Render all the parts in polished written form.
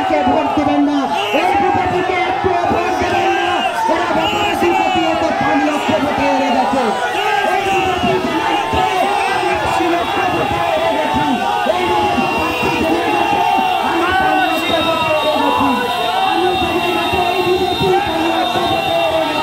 বিজেপিকে ভোট দেবেন না, এই বিজেপিকে একটু ভোট দেবেন না। এরা ব্যাপারে বিজেপি এত 5 লক্ষ ভোটে হেরে গেছে। এই বিজেপি জেনারেটে 5 লক্ষ ভোটে হেরে গেছি। এই বিজেপি পার্টি জেনারেটে আমি 5 লক্ষ ভোটে হেরে গেছি। আমি জেনারেটে এই বিজেপি 5 লক্ষ ভোটে হেরে গেছি।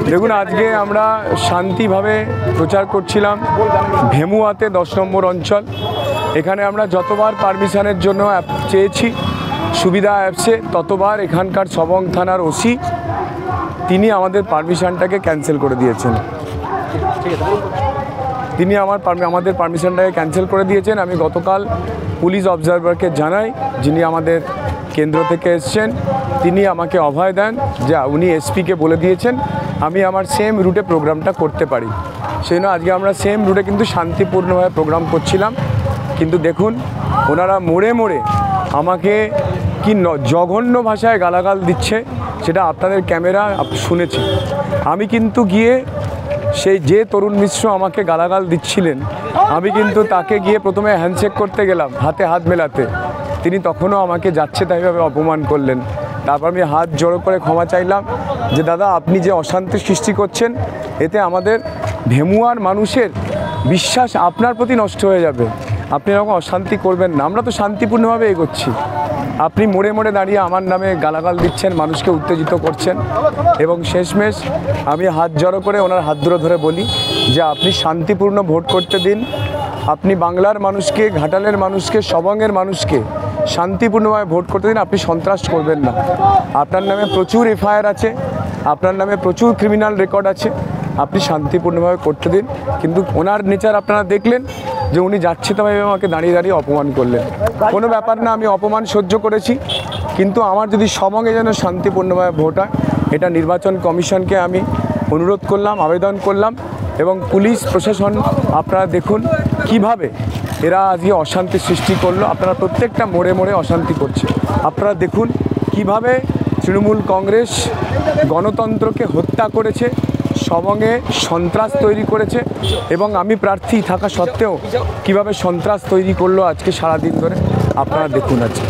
দেখুন, আজকে আমরা শান্তিভাবে প্রচার করছিলাম ভেমুয়াতে 10 নম্বর অঞ্চল। এখানে আমরা যতবার পারমিশনের জন্য চেয়েছি সুবিধা অ্যাপসে, ততবার এখানকার সবং থানার ওসি তিনি আমাদের পারমিশনটাকে ক্যান্সেল করে দিয়েছেন। তিনি আমাদের পারমিশনটাকে ক্যান্সেল করে দিয়েছেন। আমি গতকাল পুলিশ অবজারভারকে জানাই, যিনি আমাদের কেন্দ্র থেকে এসছেন, তিনি আমাকে অভয় দেন যে উনি এসপিকে বলে দিয়েছেন আমি আমার সেম রুটে প্রোগ্রামটা করতে পারি। সেই জন্য আজকে আমরা সেম রুটে কিন্তু শান্তিপূর্ণভাবে প্রোগ্রাম করছিলাম। কিন্তু দেখুন, ওনারা মোড়ে মোড়ে আমাকে কি জঘন্য ভাষায় গালাগাল দিচ্ছে, সেটা আপনাদের ক্যামেরা শুনেছে। আমি কিন্তু গিয়ে সেই যে তরুণ মিশ্র আমাকে গালাগাল দিচ্ছিলেন, আমি কিন্তু তাকে গিয়ে প্রথমে হ্যান্ডশেক করতে গেলাম, হাতে হাত মেলাতে। তিনি তখনও আমাকে যাচ্ছে তাইভাবে অপমান করলেন। তারপর আমি হাত জড়ো করে ক্ষমা চাইলাম যে দাদা, আপনি যে অশান্তি সৃষ্টি করছেন, এতে আমাদের ভেমুয়ার মানুষের বিশ্বাস আপনার প্রতি নষ্ট হয়ে যাবে। আপনি এরকম অশান্তি করবেন না, আমরা তো শান্তিপূর্ণভাবে এগোচ্ছি। আপনি মোড়ে মোড়ে দাঁড়িয়ে আমার নামে গালাগাল দিচ্ছেন, মানুষকে উত্তেজিত করছেন। এবং শেষমেশ আমি হাত জড়ো করে ওনার হাত ধরে বলি যে আপনি শান্তিপূর্ণ ভোট করতে দিন। আপনি বাংলার মানুষকে, ঘাটালের মানুষকে, সবংয়ের মানুষকে শান্তিপূর্ণভাবে ভোট করতে দিন। আপনি সন্ত্রাস করবেন না। আপনার নামে প্রচুর এফআইআর আছে, আপনার নামে প্রচুর ক্রিমিনাল রেকর্ড আছে, আপনি শান্তিপূর্ণভাবে করতে দিন। কিন্তু ওনার নেচার আপনারা দেখলেন যে উনি যাচ্ছে তো আমাকে দাঁড়িয়ে দাঁড়িয়ে অপমান করলেন। কোনো ব্যাপার না, আমি অপমান সহ্য করেছি, কিন্তু আমার যদি সবংয়ে যেন শান্তিপূর্ণভাবে ভোট হয়, এটা নির্বাচন কমিশনকে আমি অনুরোধ করলাম, আবেদন করলাম। এবং পুলিশ প্রশাসন আপনারা দেখুন কিভাবে এরা আজকে অশান্তি সৃষ্টি করলো। আপনারা প্রত্যেকটা মোড়ে মোড়ে অশান্তি করছে। আপনারা দেখুন কিভাবে তৃণমূল কংগ্রেস গণতন্ত্রকে হত্যা করেছে, সবংয়ে সন্ত্রাস তৈরি করেছে। এবং আমি প্রার্থী থাকা সত্ত্বেও কিভাবে সন্ত্রাস তৈরি করলো আজকে সারাদিন ধরে, আপনারা দেখুন আজকে।